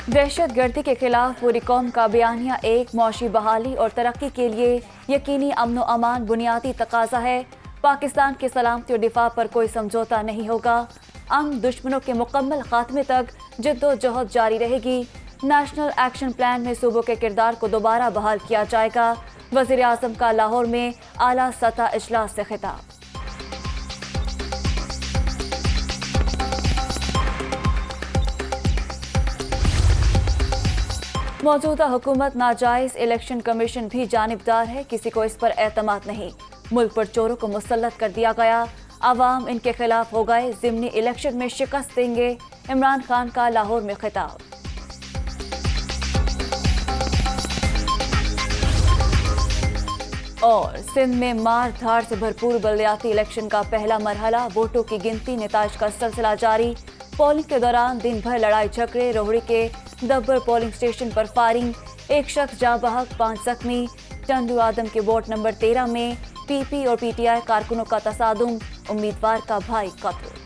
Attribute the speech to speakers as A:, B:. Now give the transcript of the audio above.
A: दहशतगर्दी के खिलाफ पूरी कौम का बयानिया एक मौशी बहाली और तरक्की के लिए यकीनी अमन व अमान बुनियादी तकाजा है। पाकिस्तान के सलामती और दिफा पर कोई समझौता नहीं होगा। हम दुश्मनों के मुकम्मल खात्मे तक जद्दोजहद जारी रहेगी। नेशनल एक्शन प्लान में सूबों के किरदार को दोबारा बहाल किया जाएगा। वज़ीर आज़म का लाहौर में आला सतह इजलास से खिताब। मौजूदा हुकूमत नाजायज इलेक्शन कमीशन भी जानिबदार है, किसी को इस पर एतमाद नहीं। मुल्क पर चोरों को मुसल्लत कर दिया गया, आवाम इनके खिलाफ हो गए, ज़िमनी इलेक्शन में शिकस्त देंगे। इमरान खान का लाहौर में खिताब। और सिंध में मार धाड़ से भरपूर बलदियाती इलेक्शन का पहला मरहला, वोटों की गिनती नेताज का सिलसिला जारी। पोलिंग के दौरान दिन भर लड़ाई झगड़े, रोहड़ी के दब्बर पोलिंग स्टेशन पर फायरिंग, एक शख्स जाँ बहक, 5 जख्मी। चंदू आदम के वोट नंबर 13 में पीपी और पीटीआई कारकुनों का तसादुम, उम्मीदवार का भाई कत्ल।